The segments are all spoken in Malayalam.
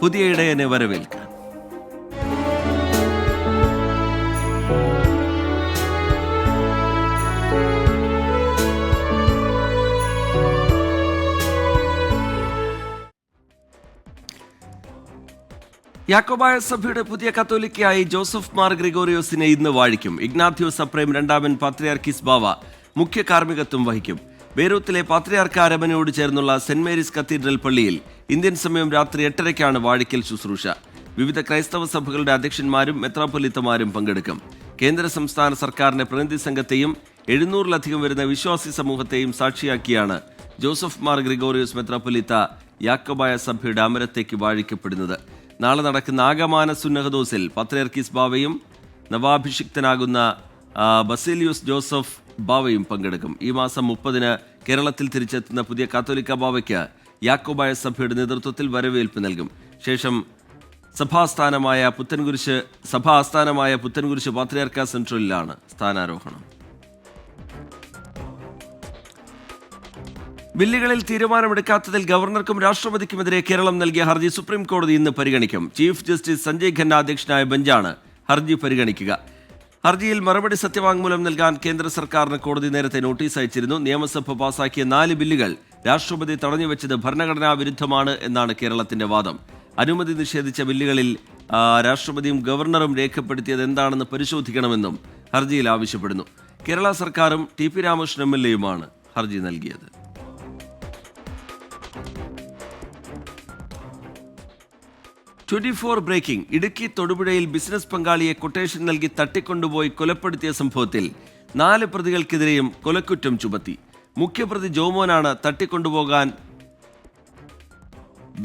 പുതിയ ഇടയനെ വരവേൽക്കാൻ. യാക്കോബായ സഭയുടെ പുതിയ കത്തോലിക്കയായി ജോസഫ് മാർ ഗ്രിഗോറിയോസിനെ ഇന്ന് വാഴിക്കും. ഇഗ്നാത്യോസ് അപ്രേം രണ്ടാമൻ പാത്രിയാർക്കീസ് ബാവ മുഖ്യ കാർമ്മികത്വം വഹിക്കും. ബെയ്റൂത്തിലെ പാത്രിയാർക്ക് അരമനയോട് ചേർന്നുള്ള സെന്റ് മേരീസ് കത്തീഡ്രൽ പള്ളിയിൽ ഇന്ത്യൻ സമയം രാത്രി 8:30-ക്കാണ് വാഴിക്കൽ ശുശ്രൂഷ. വിവിധ ക്രൈസ്തവ സഭകളുടെ അധ്യക്ഷന്മാരും മെത്രാപ്പൊലീത്തമാരും പങ്കെടുക്കും. കേന്ദ്ര സംസ്ഥാന സർക്കാരിന്റെ പ്രതിനിധി സംഘത്തെയും 700-ലധികം വരുന്ന വിശ്വാസി സമൂഹത്തെയും സാക്ഷിയാക്കിയാണ് ജോസഫ് മാർ ഗ്രിഗോറിയോസ് മെത്രാപ്പൊലീത്ത യാക്കോബായ സഭയുടെ അമരത്തേക്ക് വാഴിക്കപ്പെടുന്നത്. നാളെ നടക്കുന്ന ആഗമാന സുന്നഹദോസിൽ പാത്രിയാർക്കീസ് ബാവയും നവാഭിഷിക്തനാകുന്ന ബസേലിയോസ് ജോസഫ് ബാവയും പങ്കെടുക്കും. ഈ മാസം 30-ന് കേരളത്തിൽ തിരിച്ചെത്തുന്ന പുതിയ കാത്തോലിക്ക ബാവയ്ക്ക് യാക്കോബായ സഭയുടെ നേതൃത്വത്തിൽ വരവേൽപ്പ് നൽകും. ശേഷം സഭാസ്ഥാനമായ പുത്തൻകുരിശ് പാത്രിയാർക്ക സെൻട്രലിലാണ് സ്ഥാനാരോഹണം. ബില്ലുകളിൽ തീരുമാനമെടുക്കാത്തതിൽ ഗവർണർക്കും രാഷ്ട്രപതിക്കുമെതിരെ കേരളം നൽകിയ ഹർജി സുപ്രീം കോടതി ഇന്ന് പരിഗണിക്കും. ചീഫ് ജസ്റ്റിസ് സഞ്ജയ് ഖന്ന അധ്യക്ഷനായ ബെഞ്ചാണ് ഹർജി പരിഗണിക്കുക. ഹർജിയിൽ മറുപടി സത്യവാങ്മൂലം നൽകാൻ കേന്ദ്ര സർക്കാരിന് കോടതി നേരത്തെ നോട്ടീസ് അയച്ചിരുന്നു. നിയമസഭ പാസാക്കിയ 4 ബില്ലുകൾ രാഷ്ട്രപതി തടഞ്ഞുവെച്ചത് ഭരണഘടനാ വിരുദ്ധമാണ് എന്നാണ് കേരളത്തിന്റെ വാദം. അനുമതി നിഷേധിച്ച ബില്ലുകളിൽ രാഷ്ട്രപതിയും ഗവർണറും രേഖപ്പെടുത്തിയത് എന്താണെന്ന് പരിശോധിക്കണമെന്നും ഹർജിയിൽ ആവശ്യപ്പെടുന്നു. കേരള സർക്കാരും ടി.പി. രാമകൃഷ്ണൻ എം.എൽ.എയുമാണ് ഹർജി നൽകിയത്. ബ്രേക്കിംഗ്. ഇടുക്കി തൊടുപുഴയിൽ ബിസിനസ് പങ്കാളിയെ കൊട്ടേഷൻ നൽകി തട്ടിക്കൊണ്ടുപോയി കൊലപ്പെടുത്തിയ സംഭവത്തിൽ 4 പ്രതികൾക്കെതിരെയും കൊലക്കുറ്റം ചുമത്തി. മുഖ്യപ്രതി ജോമോനാണ് തട്ടിക്കൊണ്ടുപോകാൻ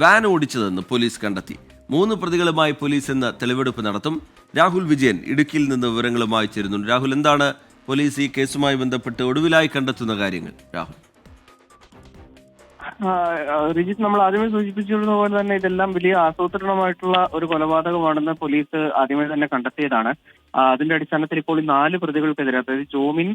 വാൻ ഓടിച്ചതെന്ന് പോലീസ് കണ്ടെത്തി. 3 പ്രതികളുമായി പോലീസ് ഇന്ന് തെളിവെടുപ്പ് നടത്തും. രാഹുൽ വിജയൻ ഇടുക്കിയിൽ നിന്ന് വിവരങ്ങളുമായി ചേരുന്നുണ്ട്. രാഹുൽ, എന്താണ് പോലീസ് ഈ കേസുമായി ബന്ധപ്പെട്ട് ഒടുവിലായി കണ്ടെത്തുന്ന കാര്യങ്ങൾ? രാഹുൽ. റിജിത്ത്, നമ്മൾ ആദ്യമേ സൂചിപ്പിച്ചിരുന്ന പോലെ തന്നെ ഇതെല്ലാം വലിയ ആസൂത്രണമായിട്ടുള്ള ഒരു കൊലപാതകമാണെന്ന് പോലീസ് ആദ്യമേ തന്നെ കണ്ടെത്തിയതാണ്. അതിന്റെ അടിസ്ഥാനത്തിൽ ഇപ്പോൾ ഈ 4 പ്രതികൾക്കെതിരെ, അതായത് ജോമിൻ,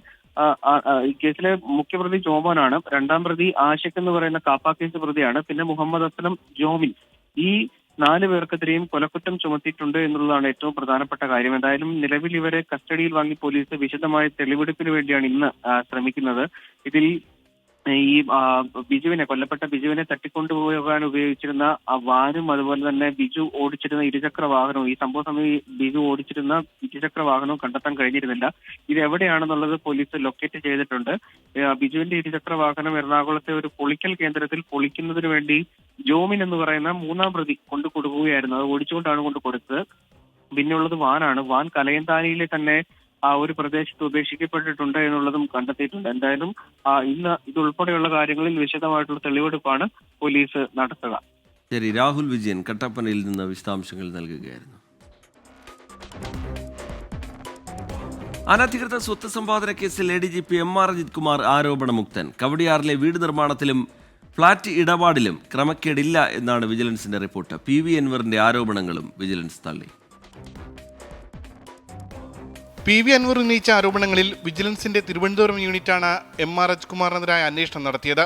ഈ കേസിലെ മുഖ്യപ്രതി ജോമോനാണ്, 2ാം പ്രതി ആഷിഖ് എന്ന് പറയുന്ന കാപ്പ കേസ് പ്രതിയാണ്, പിന്നെ മുഹമ്മദ് അസ്ലം, ജോമിൻ, ഈ 4 പേർക്കെതിരെയും കൊലക്കുറ്റം ചുമത്തിയിട്ടുണ്ട് എന്നുള്ളതാണ് ഏറ്റവും പ്രധാനപ്പെട്ട കാര്യം. എന്തായാലും നിലവിൽ ഇവരെ കസ്റ്റഡിയിൽ വാങ്ങി പോലീസ് വിശദമായ തെളിവെടുപ്പിന് വേണ്ടിയാണ് ഇന്ന് ശ്രമിക്കുന്നത്. ഇതിൽ ഈ കൊല്ലപ്പെട്ട ബിജുവിനെ തട്ടിക്കൊണ്ടുപോകാൻ ഉപയോഗിച്ചിരുന്ന വാനും അതുപോലെ തന്നെ ബിജു ഓടിച്ചിരുന്ന ഇരുചക്ര വാഹനവും, ഈ സംഭവ സമയം ബിജു ഓടിച്ചിരുന്ന ഇരുചക്ര വാഹനവും കണ്ടെത്താൻ കഴിഞ്ഞിരുന്നില്ല. ഇത് എവിടെയാണെന്നുള്ളത് പോലീസ് ലൊക്കേറ്റ് ചെയ്തിട്ടുണ്ട്. ബിജുവിന്റെ ഇരുചക്ര വാഹനം എറണാകുളത്തെ ഒരു പൊളിക്കൽ കേന്ദ്രത്തിൽ പൊളിക്കുന്നതിന് വേണ്ടി ജോമിൻ എന്ന് പറയുന്ന 3ാം പ്രതി കൊണ്ടു കൊടുക്കുകയായിരുന്നു. അത് ഓടിച്ചുകൊണ്ടാണ് കൊണ്ട് കൊടുത്തത്. പിന്നെയുള്ളത് വാനാണ്. വാൻ കലയന്താനിയിലെ തന്നെ ഒരു പ്രദേശത്ത് ഉപേക്ഷിക്കപ്പെട്ടിട്ടുണ്ട് എന്നുള്ളതും കണ്ടെത്തിയിട്ടുണ്ട്. എന്തായാലും ഇന്ന് ഇതുൾപ്പെടെയുള്ള കാര്യങ്ങളിൽ വിശദമായിട്ടുള്ള തെളിവെടുപ്പാണ് പോലീസ് നടത്തുക. ശരി, രാഹുൽ വിജയൻ കട്ടപ്പനയിൽ നിന്ന് വിശദാംശങ്ങൾ നൽകുകയായിരുന്നു. അനധികൃത സ്വത്ത് സമ്പാദന കേസിൽ ADGP MR അജിത് കുമാർ ആരോപണമുക്തൻ. കവടിയാറിലെ വീട് നിർമ്മാണത്തിലും ഫ്ളാറ്റ് ഇടപാടിലും ക്രമക്കേടില്ല എന്നാണ് വിജിലൻസിന്റെ റിപ്പോർട്ട്. PV അൻവറിന്റെ ആരോപണങ്ങളും വിജിലൻസ് തള്ളി. PV അൻവർ ഉന്നയിച്ച ആരോപണങ്ങളിൽ വിജിലൻസിന്റെ തിരുവനന്തപുരം യൂണിറ്റാണ് MR അജിത് കുമാറിനെതിരായ അന്വേഷണം നടത്തിയത്.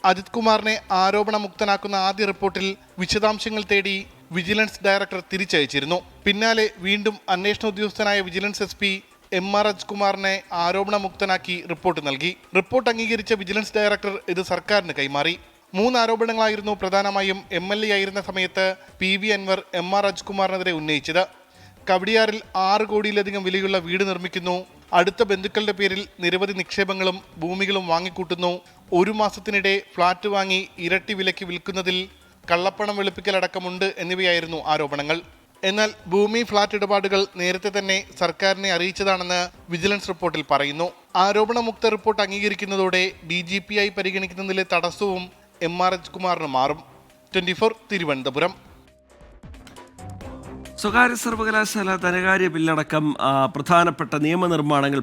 അജിത് കുമാറിനെ ആരോപണമുക്തനാക്കുന്ന ആദ്യ റിപ്പോർട്ടിൽ വിശദാംശങ്ങൾ തേടി വിജിലൻസ് ഡയറക്ടർ തിരിച്ചയച്ചിരുന്നു. പിന്നാലെ വീണ്ടും അന്വേഷണ ഉദ്യോഗസ്ഥനായ വിജിലൻസ് SP MR അജിത് കുമാറിനെ ആരോപണമുക്തനാക്കി റിപ്പോർട്ട് നൽകി. റിപ്പോർട്ട് അംഗീകരിച്ച വിജിലൻസ് ഡയറക്ടർ ഇത് സർക്കാരിന് കൈമാറി. 3 ആരോപണങ്ങളായിരുന്നു പ്രധാനമായും MLA ആയിരുന്ന സമയത്ത് PV അൻവർ MR അജിത് കുമാറിനെതിരെ ഉന്നയിച്ചത്. കവടിയാറിൽ 6 കോടിയിലധികം വിലയുള്ള വീട് നിർമ്മിക്കുന്നു, അടുത്ത ബന്ധുക്കളുടെ പേരിൽ നിരവധി നിക്ഷേപങ്ങളും ഭൂമികളും വാങ്ങിക്കൂട്ടുന്നു, 1 മാസത്തിനിടെ ഫ്ളാറ്റ് വാങ്ങി ഇരട്ടി വിലയ്ക്ക് വിൽക്കുന്നതിൽ കള്ളപ്പണം വെളുപ്പിക്കലടക്കമുണ്ട് എന്നിവയായിരുന്നു ആരോപണങ്ങൾ. എന്നാൽ ഭൂമി ഫ്ളാറ്റ് ഇടപാടുകൾ നേരത്തെ തന്നെ സർക്കാരിനെ അറിയിച്ചതാണെന്ന് വിജിലൻസ് റിപ്പോർട്ടിൽ പറയുന്നു. ആരോപണമുക്ത റിപ്പോർട്ട് അംഗീകരിക്കുന്നതോടെ DGP ആയി പരിഗണിക്കുന്നതിലെ തടസ്സവും MR അജിത് കുമാറിന് മാറും. 24 തിരുവനന്തപുരം. സ്വകാര്യ സർവകലാശാല ധനകാര്യ ബില്ലടക്കം പ്രധാനപ്പെട്ട നിയമനിർമ്മാണങ്ങൾ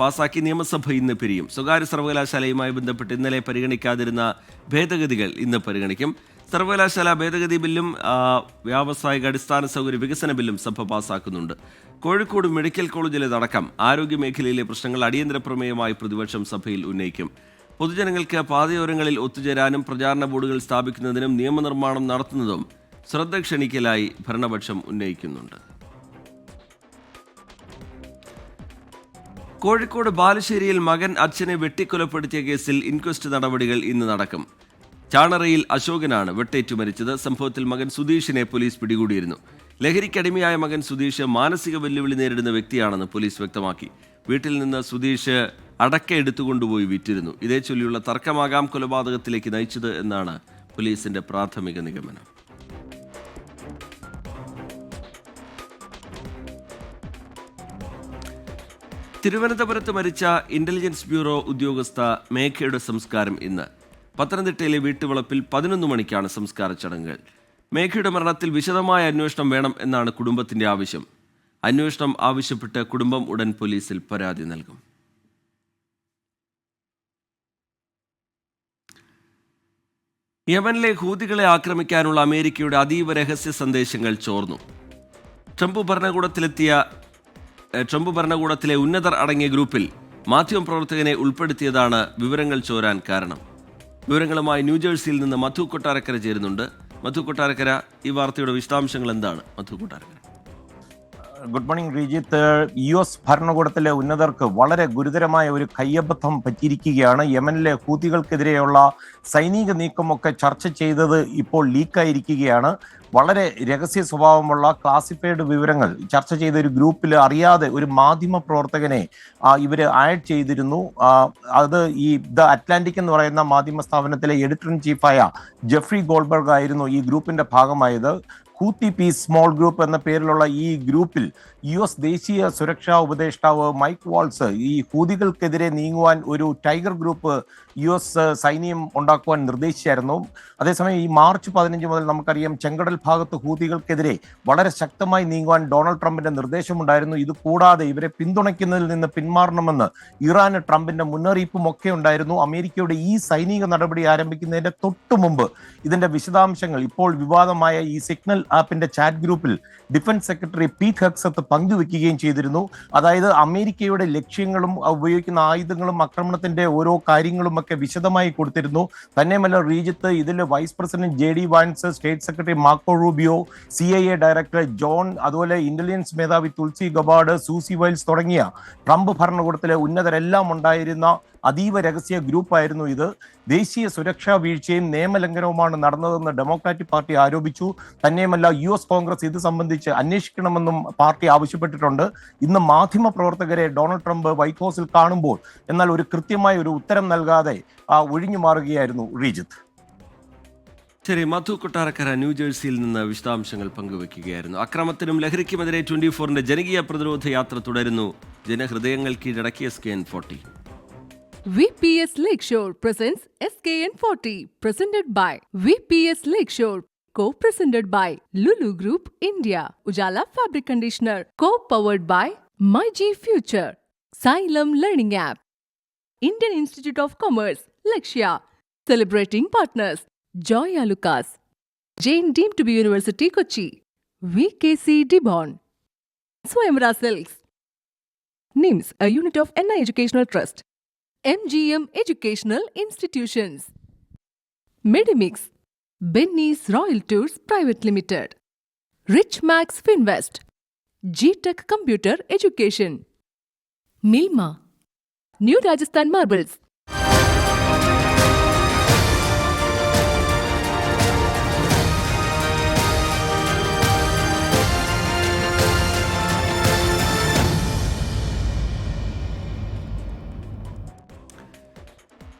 പാസാക്കി നിയമസഭ ഇന്ന് പിരിയും. സ്വകാര്യ സർവകലാശാലയുമായി ബന്ധപ്പെട്ട് ഇന്നലെ പരിഗണിക്കാതിരുന്ന ഭേദഗതികൾ ഇന്ന് പരിഗണിക്കും. സർവകലാശാല ഭേദഗതി ബില്ലും വ്യാവസായിക അടിസ്ഥാന സൗകര്യ വികസന ബില്ലും സഭ പാസാക്കുന്നുണ്ട്. കോഴിക്കോട് മെഡിക്കൽ കോളേജിലേതടക്കം ആരോഗ്യമേഖലയിലെ പ്രശ്നങ്ങൾ അടിയന്തര പ്രമേയമായി പ്രതിപക്ഷം സഭയിൽ ഉന്നയിക്കും. പൊതുജനങ്ങൾക്ക് പാതയോരങ്ങളിൽ ഒത്തുചേരാനും പ്രചാരണ ബോർഡുകൾ സ്ഥാപിക്കുന്നതിനും നിയമനിർമ്മാണം നടത്തുന്നതും ശ്രദ്ധ ക്ഷണിക്കലായി ഭരണപക്ഷം ഉന്നയിക്കുന്നുണ്ട്. കോഴിക്കോട് ബാലുശ്ശേരിയിൽ മകൻ അച്ഛനെ വെട്ടിക്കൊലപ്പെടുത്തിയ കേസിൽ ഇൻക്വസ്റ്റ് നടപടികൾ ഇന്ന് നടക്കും. ചാണറയിൽ അശോകനാണ് വെട്ടേറ്റു മരിച്ചത്. സംഭവത്തിൽ മകൻ സുധീഷിനെ പോലീസ് പിടികൂടിയിരുന്നു. ലഹരിക്കടിമയായ മകൻ സുധീഷ് മാനസിക വെല്ലുവിളി നേരിടുന്ന വ്യക്തിയാണെന്ന് പോലീസ് വ്യക്തമാക്കി. വീട്ടിൽ നിന്ന് സുധീഷ് അടക്ക എടുത്തുകൊണ്ടുപോയി വിറ്റിരുന്നു. ഇതേ ചൊല്ലിയുള്ള തർക്കമാകാം കൊലപാതകത്തിലേക്ക് നയിച്ചത് എന്നാണ് പോലീസിന്റെ പ്രാഥമിക നിഗമനം. തിരുവനന്തപുരത്ത് മരിച്ച ഇന്റലിജൻസ് ബ്യൂറോ ഉദ്യോഗസ്ഥ മേഘയുടെ സംസ്കാരം ഇന്ന്. പത്തനംതിട്ടയിലെ വീട്ടുവളപ്പിൽ 11 മണിക്കാണ് സംസ്കാര ചടങ്ങുകൾ. മേഘയുടെ മരണത്തിൽ വിശദമായ അന്വേഷണം വേണം എന്നാണ് കുടുംബത്തിന്റെ ആവശ്യം. അന്വേഷണം ആവശ്യപ്പെട്ട് കുടുംബം ഉടൻ പോലീസിൽ പരാതി നൽകും. യമനിലെ ഹൂതികളെ ആക്രമിക്കാനുള്ള അമേരിക്കയുടെ അതീവ രഹസ്യ സന്ദേശങ്ങൾ ചോർന്നു. ട്രംപ് ഭരണകൂടത്തിലെ ഉന്നതർ അടങ്ങിയ ഗ്രൂപ്പിൽ മാധ്യമപ്രവർത്തകനെ ഉൾപ്പെടുത്തിയതാണ് വിവരങ്ങൾ ചോരാൻ കാരണം. വിവരങ്ങളുമായി ന്യൂജേഴ്സിയിൽ നിന്ന് മധു കൊട്ടാരക്കര ചേരുന്നുണ്ട്. മധു കൊട്ടാരക്കര, ഈ വാർത്തയുടെ വിശദാംശങ്ങൾ എന്താണ്? Madhu Kottarakkara. Good morning Sreejith. US ഭരണകൂടത്തിലെ ഉന്നതർക്ക് വളരെ ഗുരുതരമായ ഒരു കയ്യബദ്ധം പറ്റിയിരിക്കുകയാണ്. യമനിലെ ഹൂതികൾക്കെതിരെയുള്ള സൈനിക നീക്കമൊക്കെ ചർച്ച ചെയ്തത് ഇപ്പോൾ ലീക്കായിരിക്കുകയാണ്. വളരെ രഹസ്യ സ്വഭാവമുള്ള ക്ലാസിഫൈഡ് വിവരങ്ങൾ ചർച്ച ചെയ്ത ഒരു ഗ്രൂപ്പിൽ അറിയാതെ ഒരു മാധ്യമ പ്രവർത്തകനെ ഇവർ ആഡ് ചെയ്തിരുന്നു. അത് ഈ ദ അറ്റ്ലാന്റിക് എന്ന് പറയുന്ന മാധ്യമ സ്ഥാപനത്തിലെ എഡിറ്റർ ഇൻ ചീഫായ ജെഫ്രി ഗോൾബർഗ് ആയിരുന്നു ഈ ഗ്രൂപ്പിന്റെ ഭാഗമായത്. ഹൂത്തി പീസ് സ്മോൾ ഗ്രൂപ്പ് എന്ന പേരിലുള്ള ഈ ഗ്രൂപ്പിൽ US ദേശീയ സുരക്ഷാ ഉപദേഷ്ടാവ് മൈക്ക് വാൾസ് ഈ ഹൂതികൾക്കെതിരെ നീങ്ങുവാൻ ഒരു ടൈഗർ ഗ്രൂപ്പ് US സൈന്യം ഉണ്ടാക്കുവാൻ നിർദ്ദേശിച്ചായിരുന്നു. അതേസമയം ഈ മാർച്ച് 15 മുതൽ നമുക്കറിയാം ചെങ്കടൽ ഭാഗത്ത് ഹൂതികൾക്കെതിരെ വളരെ ശക്തമായി നീങ്ങുവാൻ ഡൊണാൾഡ് ട്രംപിന്റെ നിർദ്ദേശമുണ്ടായിരുന്നു. ഇത് കൂടാതെ ഇവരെ പിന്തുണയ്ക്കുന്നതിൽ നിന്ന് പിന്മാറണമെന്ന് ഇറാന് ട്രംപിന്റെ മുന്നറിയിപ്പും ഒക്കെ ഉണ്ടായിരുന്നു. അമേരിക്കയുടെ ഈ സൈനിക നടപടി ആരംഭിക്കുന്നതിന്റെ തൊട്ടു മുമ്പ് ഇതിന്റെ വിശദാംശങ്ങൾ ഇപ്പോൾ വിവാദമായ ഈ സിഗ്നൽ ആപ്പിന്റെ ചാറ്റ് ഗ്രൂപ്പിൽ ഡിഫൻസ് സെക്രട്ടറി പീറ്റ് ഹെഗ്സത്ത് പങ്കുവെക്കുകയും ചെയ്തിരുന്നു. അതായത് അമേരിക്കയുടെ ലക്ഷ്യങ്ങളും ഉപയോഗിക്കുന്ന ആയുധങ്ങളും ആക്രമണത്തിന്റെ ഓരോ കാര്യങ്ങളും ഒക്കെ വിശദമായി കൊടുത്തിരുന്നു. തന്നെയുമല്ല ശ്രീജിത്ത്, ഇതിൽ vice president JD Vance, state secretary Marco Rubio, CIA director John, അതുപോലെ ഇന്റലിജൻസ് മേധാവി തുൾസി ഗബാർഡ്, സൂസി വൈൽസ് തുടങ്ങിയ ട്രംപ് ഭരണകൂടത്തിലെ ഉന്നതരെല്ലാം ഉണ്ടായിരുന്ന അതീവ രഹസ്യ ഗ്രൂപ്പായിരുന്നു ഇത്. ദേശീയ സുരക്ഷാ വീഴ്ചയും നിയമലംഘനവുമാണ് നടന്നതെന്ന് ഡെമോക്രാറ്റിക് പാർട്ടി ആരോപിച്ചു. തന്നെയുമല്ല US കോൺഗ്രസ് ഇത് സംബന്ധിച്ച് അന്വേഷിക്കണമെന്നും പാർട്ടി ആവശ്യപ്പെട്ടിട്ടുണ്ട്. ഇന്ന് മാധ്യമ പ്രവർത്തകരെ ഡൊണാൾഡ് ട്രംപ് വൈറ്റ് ഹൗസിൽ കാണുമ്പോൾ എന്നാൽ ഒരു കൃത്യമായ ഒരു ഉത്തരം നൽകാതെ ഒഴിഞ്ഞു മാറുകയായിരുന്നു ശ്രീജിത്ത്. ശരി, മധു കൊട്ടാരക്കര ന്യൂജേഴ്സിയിൽ നിന്ന് വിശദാംശങ്ങൾ പങ്കുവെക്കുകയായിരുന്നു. അക്രമത്തിനും ലഹരിക്കുമെതിരെ 24-ന്റെ ജനകീയ പ്രതിരോധ യാത്ര തുടരുന്നു. ജനഹൃദയങ്ങൾ കീഴടക്കിയ SKN40. VPS Lakeshore presents SKN40, presented by VPS Lakeshore, co-presented by Lulu Group India, Ujala Fabric Conditioner, co-powered by MyG Future, Xylem Learning App, Indian Institute of Commerce, Lakshya, celebrating partners, Joya Lucas, Jain deemed to be University Kochi, VKC Dibon, Swayamvara Silks, NIMS, a unit of NI Educational Trust, MGM Educational Institutions, Medimix, Benny's Royal Tours Private Limited, Rich Max Finvest, G-Tech Computer Education, Milma, New Rajasthan Marbles.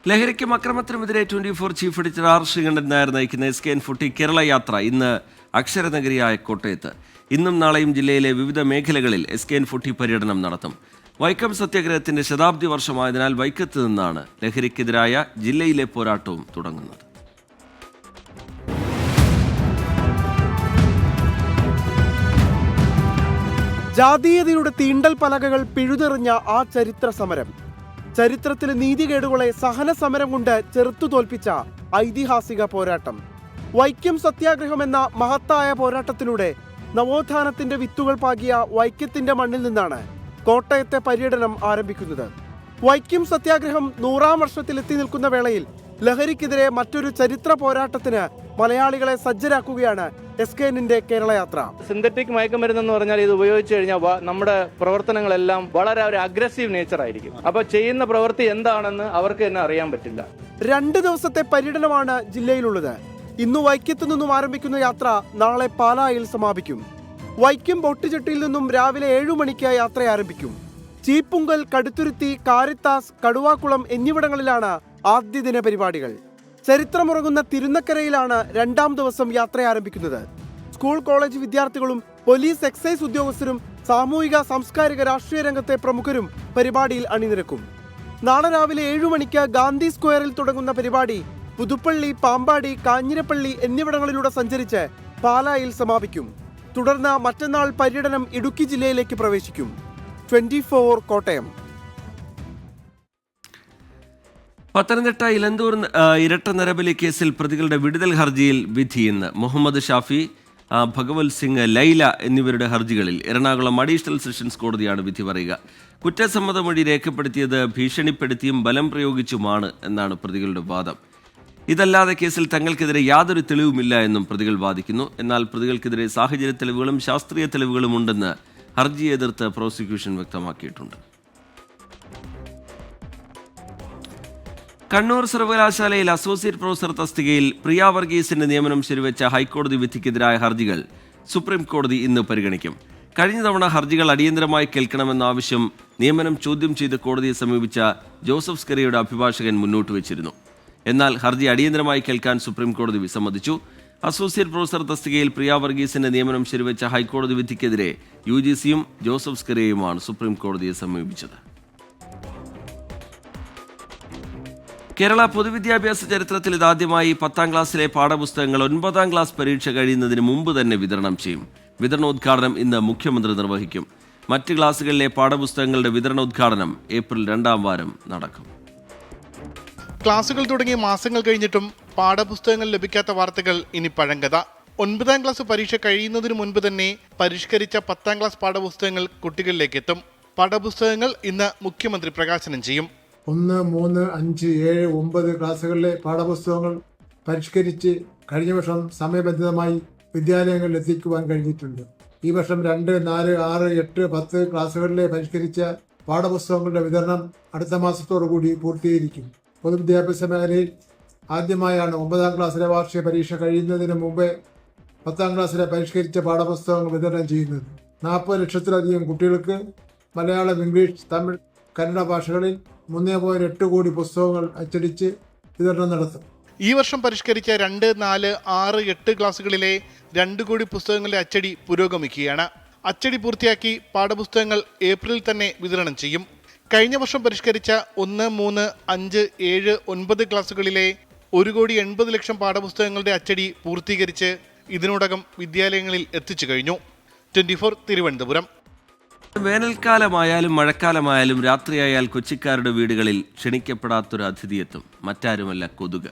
ലഹരിക്കും അക്രമത്തിനുമെതിരെ 24 chief editor R. Sreekandan Nair നയിക്കുന്ന SKN40 കേരള യാത്ര ഇന്ന് അക്ഷരനഗരിയായ കോട്ടയത്ത്. ഇന്നും നാളെയും ജില്ലയിലെ വിവിധ മേഖലകളിൽ SKN40 പര്യടനം നടത്തും. വൈക്കം സത്യാഗ്രഹത്തിന്റെ ശതാബ്ദി വർഷമായതിനാൽ വൈക്കത്ത് നിന്നാണ് ലഹരിക്കെതിരായ ജില്ലയിലെ പോരാട്ടവും തുടങ്ങുന്നത്. ജാതീയതയുടെ തീണ്ടൽ പലകകൾ പിഴുതെറിഞ്ഞ ആ ചരിത്ര സമരം, ചരിത്രത്തിലെ നീതികേടുകളെ സഹന സമരം കൊണ്ട് ചെറുത്തു തോൽപ്പിച്ച ഐതിഹാസിക പോരാട്ടം. വൈക്കം സത്യാഗ്രഹം എന്ന മഹത്തായ പോരാട്ടത്തിലൂടെ നവോത്ഥാനത്തിന്റെ വിത്തുകൾ പാകിയ വൈക്കത്തിന്റെ മണ്ണിൽ നിന്നാണ് കോട്ടയത്തെ പര്യടനം ആരംഭിക്കുന്നത്. വൈക്കം സത്യാഗ്രഹം 100-ാം വർഷത്തിലെത്തി നിൽക്കുന്ന വേളയിൽ ലഹരിക്കെതിരെ മറ്റൊരു ചരിത്ര പോരാട്ടത്തിന് മലയാളികളെ സജ്ജരാക്കുകയാണ് SKNന്റെ കേരള യാത്ര. സിന്തറ്റിക് മയക്കുമരുന്നെന്ന് പറഞ്ഞാൽ ഇത് ഉപയോഗിച്ച് കഴിഞ്ഞാൽ നമ്മുടെ പ്രവർത്തനങ്ങളെല്ലാം വളരെ ഒരു അഗ്രസീവ് നേച്ചർ ആയിരിക്കും. അപ്പോൾ ചെയ്യുന്ന പ്രവൃത്തി എന്താണെന്ന് അവർക്ക് തന്നെ അറിയാൻ പറ്റില്ല. 2 ദിവസത്തെ പര്യടനമാണ് ജില്ലയിലുള്ളത്. ഇന്ന് വൈക്കത്തു നിന്നും ആരംഭിക്കുന്ന യാത്ര നാളെ പാലായിൽ സമാപിക്കും. വൈക്കം ബോട്ടുചെട്ടിയിൽ നിന്നും രാവിലെ 7 മണിക്ക് യാത്ര ആരംഭിക്കും. ചീപ്പുങ്കൽ, കടുത്തുരുത്തി, കാരിത്താസ്, കടുവാക്കുളം എന്നിവിടങ്ങളിലാണ് ആദ്യ ദിന പരിപാടികൾ. ചരിത്രമുറങ്ങുന്ന തിരുനക്കരയിലാണ് 2ാം ദിവസം യാത്ര ആരംഭിക്കുന്നത്. സ്കൂൾ കോളേജ് വിദ്യാർത്ഥികളും പോലീസ്, എക്സൈസ് ഉദ്യോഗസ്ഥരും സാമൂഹിക, സാംസ്കാരിക, രാഷ്ട്രീയ രംഗത്തെ പ്രമുഖരും പരിപാടിയിൽ അണിനിരക്കും. നാളെ രാവിലെ 7 മണിക്ക് ഗാന്ധി സ്ക്വയറിൽ തുടങ്ങുന്ന പരിപാടി പുതുപ്പള്ളി, പാമ്പാടി, കാഞ്ഞിരപ്പള്ളി എന്നിവിടങ്ങളിലൂടെ സഞ്ചരിച്ച് പാലായിൽ സമാപിക്കും. തുടർന്ന് മറ്റന്നാൾ പര്യടനം ഇടുക്കി ജില്ലയിലേക്ക് പ്രവേശിക്കും. 24 കോട്ടയം. പത്തനംതിട്ട ഇലന്തൂർ ഇരട്ട നരബലി കേസിൽ പ്രതികളുടെ വിടുതൽ ഹർജിയിൽ വിധി ഇന്ന്. മുഹമ്മദ് ഷാഫി, ഭഗവത് സിംഗ്, ലൈല എന്നിവരുടെ ഹർജികളിൽ എറണാകുളം അഡീഷണൽ സെഷൻസ് കോടതിയാണ് വിധി പറയുക. കുറ്റസമ്മത മൊഴി രേഖപ്പെടുത്തിയത് ഭീഷണിപ്പെടുത്തിയും ബലം പ്രയോഗിച്ചുമാണ് എന്നാണ് പ്രതികളുടെ വാദം. ഇതല്ലാതെ കേസിൽ തങ്ങൾക്കെതിരെ യാതൊരു തെളിവുമില്ല എന്നും പ്രതികൾ വാദിക്കുന്നു. എന്നാൽ പ്രതികൾക്കെതിരെ സാഹചര്യ തെളിവുകളും ശാസ്ത്രീയ തെളിവുകളും ഉണ്ടെന്ന് ഹർജിയെ എതിർത്ത് പ്രോസിക്യൂഷൻ വ്യക്തമാക്കിയിട്ടുണ്ട്. കണ്ണൂർ സർവകലാശാലയിൽ അസോസിയേറ്റ് പ്രൊഫസർ തസ്തികയിൽ പ്രിയ വർഗീസിന്റെ നിയമനം ശരിവെച്ച ഹൈക്കോടതി വിധിക്കെതിരായ ഹർജികൾ സുപ്രീം കോടതി ഇന്ന് പരിഗണിക്കും. കഴിഞ്ഞ തവണ ഹർജികൾ അടിയന്തരമായി കേൾക്കണമെന്ന ആവശ്യം നിയമനം ചോദ്യം ചെയ്ത് കോടതിയെ സമീപിച്ച ജോസഫ് സ്കറിയയുടെ അഭിഭാഷകൻ മുന്നോട്ട് വെച്ചിരുന്നു. എന്നാൽ ഹർജി അടിയന്തരമായി കേൾക്കാൻ സുപ്രീം കോടതി വിസമ്മതിച്ചു. അസോസിയേറ്റ് പ്രൊഫസർ തസ്തികയിൽ പ്രിയ വർഗീസിന്റെ നിയമനം ശരിവെച്ച ഹൈക്കോടതി വിധിക്കെതിരെ UGCയും ജോസഫ് സ്കറിയയുമാണ് സുപ്രീം കോടതിയെ സമീപിച്ചത്. കേരള പൊതുവിദ്യാഭ്യാസ ചരിത്രത്തിൽ ഇതാദ്യമായി 10ാം ക്ലാസ്സിലെ പാഠപുസ്തകങ്ങൾ 9ാം ക്ലാസ് പരീക്ഷ കഴിയുന്നതിന് മുമ്പ് തന്നെ വിതരണം ചെയ്യും. വിതരണോദ്ഘാടനം ഇന്ന് മുഖ്യമന്ത്രി നിർവഹിക്കും. മറ്റ് ക്ലാസുകളിലെ പാഠപുസ്തകങ്ങളുടെ വിതരണോദ്ഘാടനം ഏപ്രിൽ 2ാം വാരം നടക്കും. ക്ലാസുകൾ തുടങ്ങിയ മാസങ്ങൾ കഴിഞ്ഞിട്ടും പാഠപുസ്തകങ്ങൾ ലഭിക്കാത്ത വാർത്തകൾ ഇനി പഴങ്കഥ. 9ാം ക്ലാസ് പരീക്ഷ കഴിയുന്നതിന് മുൻപ് തന്നെ പരിഷ്കരിച്ച 10ാം ക്ലാസ് പാഠപുസ്തകങ്ങൾ കുട്ടികളിലേക്ക് എത്തും. പാഠപുസ്തകങ്ങൾ ഇന്ന് മുഖ്യമന്ത്രി പ്രകാശനം ചെയ്യും. 1, 3, 5, 7, 9 ക്ലാസ്സുകളിലെ പാഠപുസ്തകങ്ങൾ പരിഷ്കരിച്ച് കഴിഞ്ഞ വർഷം സമയബന്ധിതമായി വിദ്യാലയങ്ങളിൽ എത്തിക്കുവാൻ കഴിഞ്ഞിട്ടുണ്ട്. ഈ വർഷം 2, 4, 6, 8, 10 ക്ലാസ്സുകളിലെ പരിഷ്കരിച്ച പാഠപുസ്തകങ്ങളുടെ വിതരണം അടുത്ത മാസത്തോടുകൂടി പൂർത്തീകരിക്കും. പൊതുവിദ്യാഭ്യാസ മേഖലയിൽ ആദ്യമായാണ് 9ാം ക്ലാസ്സിലെ വാർഷിക പരീക്ഷ കഴിയുന്നതിന് മുമ്പേ 10ാം ക്ലാസ്സിലെ പരിഷ്കരിച്ച പാഠപുസ്തകങ്ങൾ വിതരണം ചെയ്യുന്നത്. 40 ലക്ഷത്തിലധികം കുട്ടികൾക്ക് മലയാളം, ഇംഗ്ലീഷ്, തമിഴ്, കന്നഡ ഭാഷകളിൽ 3.8 കോടി പുസ്തകങ്ങൾ അച്ചടിച്ച് വിതരണം നടത്തും. ഈ വർഷം പരിഷ്കരിച്ച 2, 4, 6, 8 ക്ലാസ്സുകളിലെ 2 കോടി പുസ്തകങ്ങളുടെ അച്ചടി പുരോഗമിക്കുകയാണ്. അച്ചടി പൂർത്തിയാക്കി പാഠപുസ്തകങ്ങൾ ഏപ്രിലിൽ തന്നെ വിതരണം ചെയ്യും. കഴിഞ്ഞ വർഷം പരിഷ്കരിച്ച 1, 3, 5, 7, 9 ക്ലാസ്സുകളിലെ 1,80,00,000 പാഠപുസ്തകങ്ങളുടെ അച്ചടി പൂർത്തീകരിച്ച് ഇതിനോടകം വിദ്യാലയങ്ങളിൽ എത്തിച്ചു കഴിഞ്ഞു. 24 തിരുവനന്തപുരം. വേനൽക്കാലമായാലും മഴക്കാലമായാലും രാത്രിയായാൽ കൊച്ചിക്കാരുടെ വീടുകളിൽ ക്ഷണിക്കപ്പെടാത്തൊരു അതിഥിയെത്തും. മറ്റാരുമല്ല, കൊതുക്.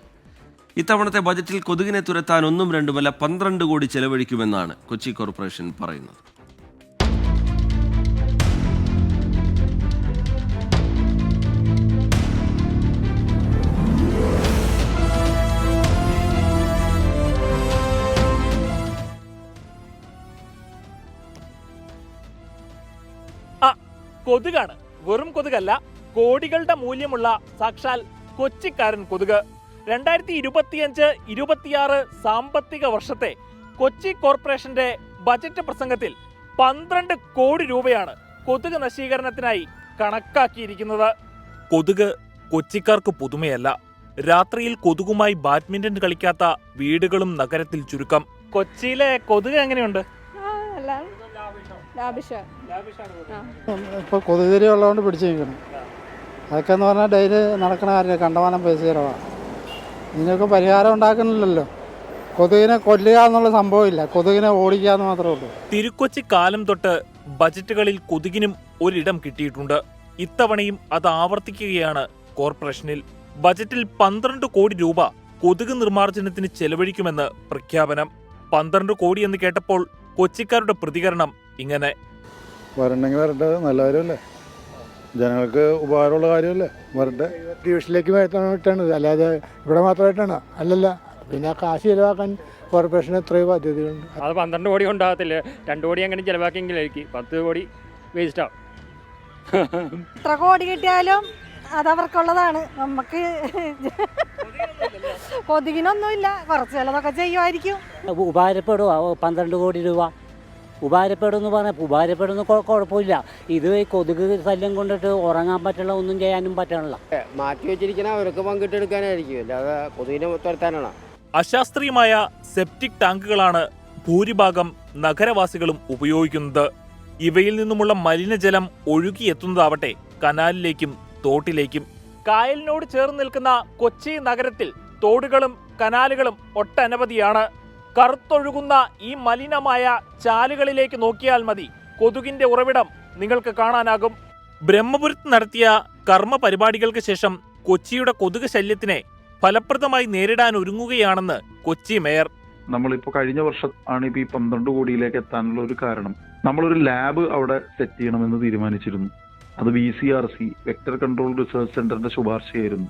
ഇത്തവണത്തെ ബജറ്റിൽ കൊതുകിനെ തുരത്താൻ 1ഉം 2ഉമല്ല 12 കോടി ചെലവഴിക്കുമെന്നാണ് കൊച്ചി കോർപ്പറേഷൻ പറയുന്നത്. കൊതുകാണ്, വെറും കൊതുകല്ല, കോടികളുടെ മൂല്യമുള്ള സാക്ഷാൽ കൊച്ചിക്കാരൻ കൊതുക്. 2025-26 സാമ്പത്തിക വർഷത്തെ കൊച്ചി കോർപ്പറേഷന്റെ ബജറ്റ് പ്രസംഗത്തിൽ 12 കോടി രൂപയാണ് കൊതുക് നശീകരണത്തിനായി കണക്കാക്കിയിരിക്കുന്നത്. കൊതുക് കൊച്ചിക്കാർക്ക് പുതുമയല്ല. രാത്രിയിൽ കൊതുകുമായി ബാഡ്മിന്റൺ കളിക്കാത്ത വീടുകളും നഗരത്തിൽ ചുരുക്കം. കൊച്ചിയിലെ കൊതുക് എങ്ങനെയുണ്ട്? ഇപ്പോൾ കൊതുകുതിരി ഉള്ളതുകൊണ്ട് പിടിച്ചു നിൽക്കണം. അതൊക്കെ എന്ന് പറഞ്ഞാൽ ഡെയിലി നടക്കണ കാര്യം, കണ്ടമാനം പൈസ ചിലവാണ്. ഇതിനൊക്കെ പരിഹാരം ഉണ്ടാക്കുന്നില്ലല്ലോ. കൊതുകിനെ കൊല്ലുക എന്നുള്ള സംഭവമില്ല, കൊതുകിനെ ഓടിക്കുക എന്ന് മാത്രമേ ഉള്ളൂ. തിരുക്കൊച്ചി കാലം തൊട്ട് ബജറ്റുകളിൽ കൊതുകിനും ഒരിടം കിട്ടിയിട്ടുണ്ട്. ഇത്തവണയും അത് ആവർത്തിക്കുകയാണ് കോർപ്പറേഷനിൽ. ബജറ്റിൽ 12 കോടി രൂപ കൊതുക് നിർമ്മാർജ്ജനത്തിന് ചെലവഴിക്കുമെന്ന് പ്രഖ്യാപനം. 12 കോടി എന്ന് കേട്ടപ്പോൾ കൊച്ചിക്കാരുടെ പ്രതികരണം ഇങ്ങനെ: വരണമെങ്കിൽ വരട്ടെ, നല്ല കാര്യമല്ലേ, ജനങ്ങൾക്ക് ഉപകാരമുള്ള കാര്യമല്ലേ, വരട്ടെ. ഡിവിഷനിലേക്ക് വേണ്ടിയിട്ടാണ്, അല്ലാതെ ഇവിടെ മാത്രമായിട്ടാണ് അല്ലല്ല. പിന്നെ കാശ് ചിലവാക്കാൻ കോർപ്പറേഷന് എത്രയോ ബാധ്യതയുണ്ട്. അത് 12 കോടി ഉണ്ടാകത്തില്ല, 2 കോടി അങ്ങനെ ചിലവാക്കിയെങ്കിലായിരിക്കും, 10 കോടി വേസ്റ്റാവും. എത്ര കോടി കിട്ടിയാലും അതവർക്കുള്ളതാണ്. നമുക്ക് കൊതുകിനൊന്നുമില്ല, കുറച്ച് ചിലതൊക്കെ ചെയ്യുമായിരിക്കും. ഉപകാരപ്പെടുക 12 കോടി രൂപ ഉപകാരപ്പെടുമെന്ന് പറഞ്ഞാൽ ഉപകാരപ്പെടുന്ന കുഴപ്പമില്ല. ഇത് കൊതുക് ശല്യം കൊണ്ടിട്ട് ഉറങ്ങാൻ പറ്റില്ല, ഒന്നും ചെയ്യാനും പറ്റണില്ല. മാറ്റി വെച്ചിരിക്കുന്ന അവർക്ക് പങ്കിട്ടെടുക്കാനായിരിക്കും, അല്ലാതെ കൊതുകിനെ തുരത്താനാണ്. അശാസ്ത്രീയമായ സെപ്റ്റിക് ടാങ്കുകളാണ് ഭൂരിഭാഗം നഗരവാസികളും ഉപയോഗിക്കുന്നത്. ഇവയിൽ നിന്നുമുള്ള മലിനജലം ഒഴുകിയെത്തുന്നതാവട്ടെ കനാലിലേക്കും തോട്ടിലേക്കും. കായലിനോട് ചേർന്ന് നിൽക്കുന്ന കൊച്ചി നഗരത്തിൽ തോടുകളും കനാലുകളും ഒട്ടനവധിയാണ്. കറുത്തൊഴുകുന്ന ഈ മലിനമായ ചാലുകളിലേക്ക് നോക്കിയാൽ മതി കൊതുകിന്റെ ഉറവിടം നിങ്ങൾക്ക് കാണാനാകും. ബ്രഹ്മപുരത്ത് നടത്തിയ കർമ്മ പരിപാടികൾക്ക് ശേഷം കൊച്ചിയുടെ കൊതുക് ശല്യത്തിനെ ഫലപ്രദമായി നേരിടാൻ ഒരുങ്ങുകയാണെന്ന് കൊച്ചി മേയർ. നമ്മളിപ്പോൾ കഴിഞ്ഞ വർഷം ആണ് ഇപ്പോൾ ഈ 12 കോടിയിലേക്ക് എത്താനുള്ള ഒരു കാരണം. നമ്മളൊരു ലാബ് അവിടെ സെറ്റ് ചെയ്യണമെന്ന് തീരുമാനിച്ചിരുന്നു. അത് VCRC വെക്ടർ കൺട്രോൾ റിസർച്ച് സെന്ററിന്റെ ശുപാർശയായിരുന്നു.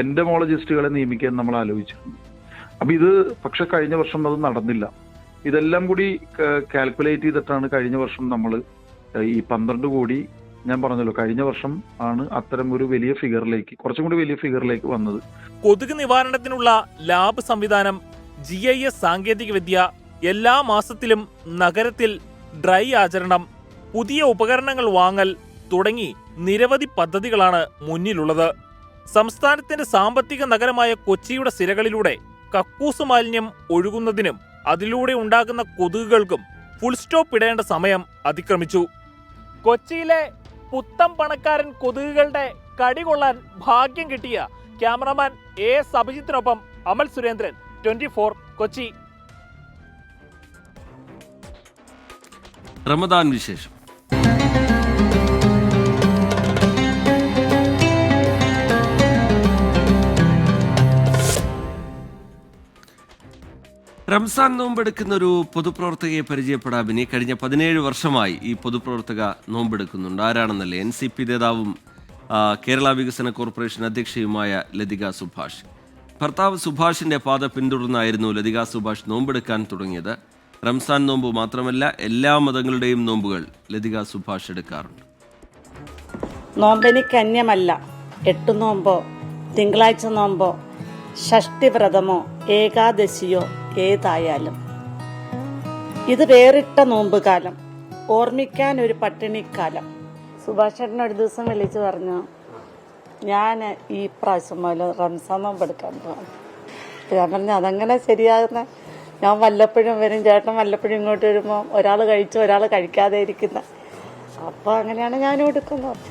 എൻഡമോളജിസ്റ്റുകളെ നിയമിക്കാൻ നമ്മൾ ആലോചിച്ചിരുന്നു. അപ്പൊ ഇത് പക്ഷെ കഴിഞ്ഞ വർഷം അത് നടന്നില്ല. ഇതെല്ലാം കൂടി കാൽക്കുലേറ്റ് ചെയ്തിട്ടാണ് കഴിഞ്ഞ വർഷം നമ്മൾ ഈ 12 കോടി, ഞാൻ പറഞ്ഞല്ലോ കഴിഞ്ഞ വർഷം ആണ് അത്തരം ഒരു വലിയ ഫിഗറിലേക്ക്, കുറച്ചും കൂടി വലിയ ഫിഗറിലേക്ക് വന്നത്. കൊതുക് നിവാരണത്തിനുള്ള ലാബ് സംവിധാനം, GIS സാങ്കേതികവിദ്യ, എല്ലാ മാസത്തിലും നഗരത്തിൽ ഡ്രൈ ആചരണം, പുതിയ ഉപകരണങ്ങൾ വാങ്ങൽ തുടങ്ങി നിരവധി പദ്ധതികളാണ് മുന്നിലുള്ളത്. സംസ്ഥാനത്തിന്റെ സാമ്പത്തിക നഗരമായ കൊച്ചിയുടെ സിരകളിലൂടെ കക്കൂസ് മാലിന്യം ഒഴുകുന്നതിനും അതിലൂടെ ഉണ്ടാകുന്ന കൊതുകുകൾക്കും ഫുൾ സ്റ്റോപ്പ് ഇടേണ്ട സമയം അതിക്രമിച്ചു. കൊച്ചിയിലെ പുത്തം പണക്കാരൻ കൊതുകുകളുടെ കടികൊള്ളാൻ ഭാഗ്യം കിട്ടിയ ക്യാമറമാൻ AS അഭിജിത്തിനൊപ്പം അമൽ സുരേന്ദ്രൻ, 24 കൊച്ചി. റമദാൻ വിശേഷം. റംസാൻ നോമ്പെടുക്കുന്ന ഒരു പൊതുപ്രവർത്തകയെ പരിചയപ്പെടാൻ ഇനി കഴിഞ്ഞ 17 വർഷമായി ഈ പൊതുപ്രവർത്തക നോമ്പെടുക്കുന്നുണ്ട്. ആരാണെന്നല്ലേ? NCP നേതാവും കേരള വികസന കോർപ്പറേഷൻ അധ്യക്ഷയുമായ ലതിക സുഭാഷ്. ഭർത്താവ് സുഭാഷിന്റെ പാത പിന്തുടർന്നായിരുന്നു ലതിക സുഭാഷ് നോമ്പെടുക്കാൻ തുടങ്ങിയത്. റംസാൻ നോമ്പ് മാത്രമല്ല, എല്ലാ മതങ്ങളുടെയും നോമ്പുകൾ ലതിക സുഭാഷ് എടുക്കാറുണ്ട്. നോമ്പെനിക്ക് അന്യമല്ല. 8 നോമ്പോ തിങ്കളാഴ്ച നോമ്പോ ഷഷ്ടിവ്രതമോ ഏകാദശിയോ ഏതായാലും ഇത് വേറിട്ട നോമ്പ് കാലം, ഓർമ്മിക്കാൻ ഒരു പട്ടിണിക്കാലം. സുഭാഷ് ചേട്ടൻ ഒരു ദിവസം വിളിച്ചു പറഞ്ഞു, ഞാൻ ഈ പ്രാവശ്യം മുതൽ റംസാൻ നോമ്പെടുക്കാൻ പോകും. ഞാൻ പറഞ്ഞു അതങ്ങനെ ശരിയാകുന്ന, ഞാൻ വല്ലപ്പോഴും വരും, ചേട്ടൻ വല്ലപ്പോഴും ഇങ്ങോട്ട് വരുമ്പോൾ ഒരാൾ കഴിച്ച് ഒരാൾ കഴിക്കാതെ ഇരിക്കുന്ന, അപ്പോൾ അങ്ങനെയാണ് ഞാനും എടുക്കുന്നത്.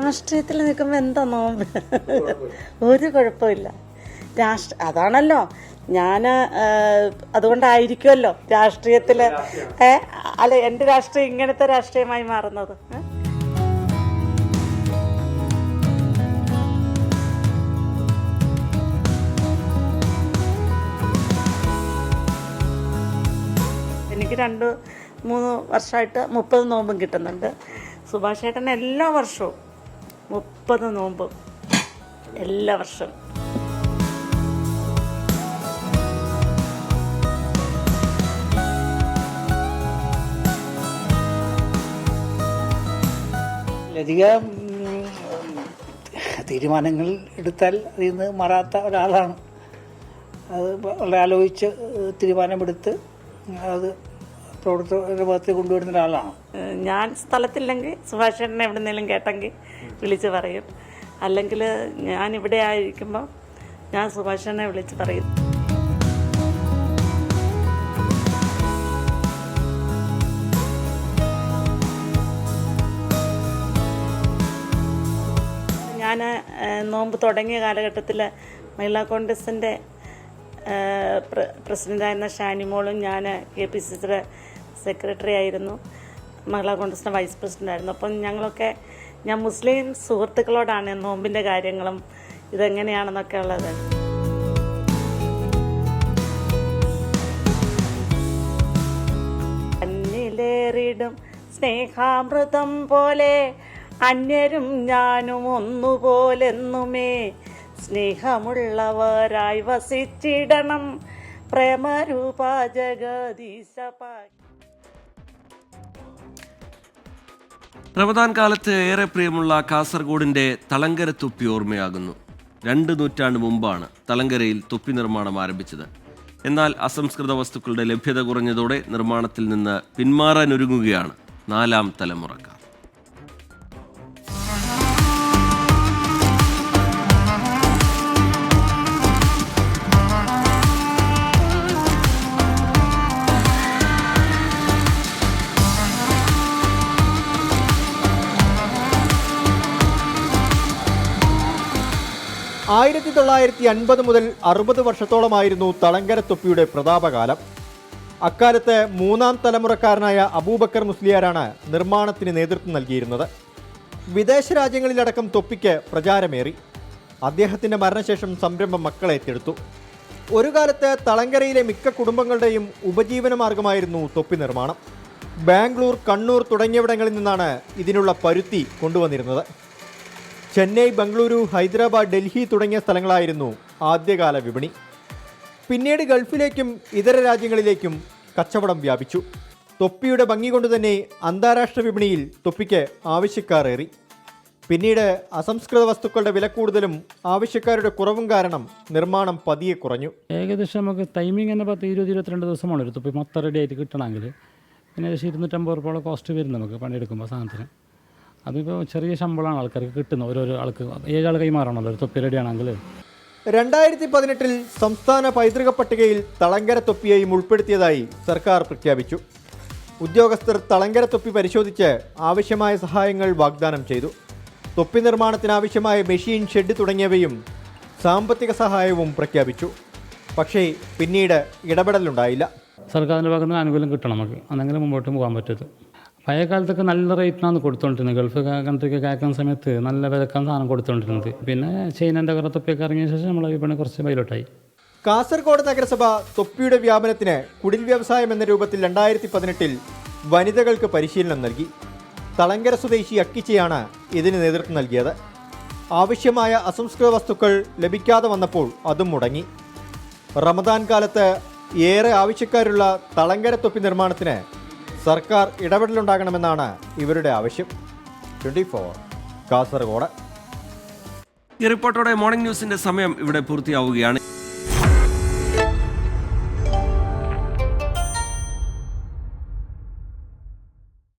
രാഷ്ട്രീയത്തിൽ നിൽക്കുമ്പോൾ എന്താ നോമ്പ്? ഒരു കുഴപ്പമില്ല. അതാണല്ലോ ഞാൻ, അതുകൊണ്ടായിരിക്കുമല്ലോ രാഷ്ട്രീയത്തിൽ അല്ല എൻ്റെ രാഷ്ട്രീയം ഇങ്ങനത്തെ രാഷ്ട്രീയമായി മാറുന്നത്. എനിക്ക് 2-3 വർഷമായിട്ട് 30 നോമ്പും കിട്ടുന്നുണ്ട്. സുഭാഷ് ചേട്ടൻ എല്ലാ വർഷവും 30 നോമ്പും എല്ലാ വർഷവും. ലതിക തീരുമാനങ്ങൾ എടുത്താൽ അതിൽ നിന്ന് മാറാത്ത ഒരാളാണ്. അത് വളരെ ആലോചിച്ച് തീരുമാനമെടുത്ത് അത് പ്രവർത്തന ഭാഗത്ത് കൊണ്ടുവരുന്ന ഒരാളാണ്. ഞാൻ സ്ഥലത്തില്ലെങ്കിൽ സുഭാഷ് ചേട്ടനെ എവിടെന്നെങ്കിലും കേട്ടെങ്കിൽ വിളിച്ച് പറയും. അല്ലെങ്കിൽ ഞാൻ ഇവിടെ ആയിരിക്കുമ്പോൾ ഞാൻ സുഭാഷ് ചേട്ടനെ വിളിച്ച് പറയും. ഞാൻ നോമ്പ് തുടങ്ങിയ കാലഘട്ടത്തിൽ മഹിളാ കോൺഗ്രസിൻ്റെ പ്രസിഡൻ്റായിരുന്ന ഷാനിമോളും ഞാൻ KPCCയുടെ സെക്രട്ടറി ആയിരുന്നു, മഹിളാ കോൺഗ്രസിൻ്റെ വൈസ് പ്രസിഡൻ്റായിരുന്നു. അപ്പം ഞങ്ങളൊക്കെ, ഞാൻ മുസ്ലിം സുഹൃത്തുക്കളോടാണ് നോമ്പിൻ്റെ കാര്യങ്ങളും ഇതെങ്ങനെയാണെന്നൊക്കെ ഉള്ളത്. കണ്ണിലേറിടും സ്നേഹാമൃതം പോലെ അന്യരും ഞാനും ഒന്നുപോലെന്നുമേ സ്നേഹമുള്ളവരായി വസിച്ചിടണം പ്രേമരൂപ ജഗദീശ. റമദാൻ കാലത്ത് ഏറെ പ്രിയമുള്ള കാസർഗോഡിന്റെ തളങ്കര തൊപ്പി ഓർമ്മയാകുന്നു. 2 നൂറ്റാണ്ട് മുമ്പാണ് തളങ്കരയിൽ തൊപ്പി നിർമ്മാണം ആരംഭിച്ചത്. എന്നാൽ അസംസ്കൃത വസ്തുക്കളുടെ ലഭ്യത കുറഞ്ഞതോടെ നിർമ്മാണത്തിൽ നിന്ന് പിന്മാറാനൊരുങ്ങുകയാണ് 4ാം തലമുറക്കാർ. ആയിരത്തി 1950 മുതൽ 60 വർഷത്തോളമായിരുന്നു തളങ്കര തൊപ്പിയുടെ പ്രതാപകാലം. അക്കാലത്ത് 3ാം തലമുറക്കാരനായ അബൂബക്കർ മുസ്ലിയാരാണ് നിർമ്മാണത്തിന് നേതൃത്വം നൽകിയിരുന്നത്. വിദേശ രാജ്യങ്ങളിലടക്കം തൊപ്പിക്ക് പ്രചാരമേറി. അദ്ദേഹത്തിൻ്റെ മരണശേഷം സംരംഭം മക്കളേറ്റെടുത്തു. ഒരു കാലത്ത് തളങ്കരയിലെ മിക്ക കുടുംബങ്ങളുടെയും ഉപജീവനമാർഗമായിരുന്നു തൊപ്പി നിർമ്മാണം. ബാംഗ്ലൂർ, കണ്ണൂർ തുടങ്ങിയവിടങ്ങളിൽ നിന്നാണ് ഇതിനുള്ള പരുത്തി കൊണ്ടുവന്നിരുന്നത്. ചെന്നൈ, ബംഗളൂരു, ഹൈദരാബാദ്, ഡൽഹി തുടങ്ങിയ സ്ഥലങ്ങളായിരുന്നു ആദ്യകാല വിപണി. പിന്നീട് ഗൾഫിലേക്കും ഇതര രാജ്യങ്ങളിലേക്കും കച്ചവടം വ്യാപിച്ചു. തൊപ്പിയുടെ ഭംഗി കൊണ്ടുതന്നെ അന്താരാഷ്ട്ര വിപണിയിൽ തൊപ്പിക്ക് ആവശ്യക്കാരേറി. പിന്നീട് അസംസ്കൃത വസ്തുക്കളുടെ വില കൂടുതലും ആവശ്യക്കാരുടെ കുറവും കാരണം നിർമ്മാണം പതിയെ കുറഞ്ഞു. ഏകദേശം നമുക്ക് ടൈമിംഗ് തന്നെ 10-22 ദിവസമാണ് ഒരു തൊപ്പി മൊത്തം റെഡി ആയിട്ട് കിട്ടണമെങ്കിൽ. പിന്നെ ഏകദേശം 250 രൂപയോളം കോസ്റ്റ് വരും നമുക്ക് പണിയെടുക്കുമ്പോൾ സാധനത്തിന്. അതിപ്പോൾ ചെറിയ ശമ്പളമാണ് ആൾക്കാർക്ക് കിട്ടുന്നത്. ഓരോരോ ആൾക്ക് 7 ആൾ കൈമാറണമല്ലോ ഒരു തൊപ്പി റെഡിയാണെങ്കിൽ. 2018 സംസ്ഥാന പൈതൃക പട്ടികയിൽ തളങ്കര തൊപ്പിയെയും ഉൾപ്പെടുത്തിയതായി സർക്കാർ പ്രഖ്യാപിച്ചു. ഉദ്യോഗസ്ഥർ തളങ്കര തൊപ്പി പരിശോധിച്ച് ആവശ്യമായ സഹായങ്ങൾ വാഗ്ദാനം ചെയ്തു. തൊപ്പി നിർമ്മാണത്തിനാവശ്യമായ മെഷീൻ, ഷെഡ് തുടങ്ങിയവയും സാമ്പത്തിക സഹായവും പ്രഖ്യാപിച്ചു. പക്ഷേ പിന്നീട് ഇടപെടലുണ്ടായില്ല. സർക്കാരിൻ്റെ ഭാഗത്ത് നിന്ന് ആനുകൂല്യം കിട്ടണം നമുക്ക്, അന്നെങ്കിലും മുമ്പോട്ട് പോകാൻ പറ്റരുത്. പഴയ കാലത്തൊക്കെ നല്ല റേറ്റിനാണ് കൊടുത്തുകൊണ്ടിരുന്നത്. ഗൾഫ് കൺട്രിക്ക് അയക്കുന്ന സമയത്ത് നല്ല വിലക്കാണ് സാധനം കൊടുത്തുകൊണ്ടിരുന്നത്. പിന്നെ ചൈനൻ്റെ കുറേ തൊപ്പിയൊക്കെ ഇറങ്ങിയ ശേഷം നമ്മളെ വിപണി കുറച്ച് ബൈലോട്ടായി. കാസർഗോഡ് നഗരസഭ തൊപ്പിയുടെ വ്യാപനത്തിന് കുടിൽ വ്യവസായം എന്ന രൂപത്തിൽ 2018 വനിതകൾക്ക് പരിശീലനം നൽകി. തളങ്കര സ്വദേശി അക്കിച്ചയാണ് ഇതിന് നേതൃത്വം നൽകിയത്. ആവശ്യമായ അസംസ്കൃത വസ്തുക്കൾ ലഭിക്കാതെ വന്നപ്പോൾ അതും മുടങ്ങി. റമദാൻ കാലത്ത് ഏറെ ആവശ്യക്കാരുള്ള തളങ്കര തൊപ്പി നിർമ്മാണത്തിന് സർക്കാർ ഇടപെടലുണ്ടാകണമെന്നാണ് ഇവരുടെ ആവശ്യം. 24 കാസർഗോഡ്. ഈ റിപ്പോർട്ടോടെ മോർണിംഗ് ന്യൂസിന്റെ സമയം ഇവിടെ പൂർത്തിയാവുകയാണ്.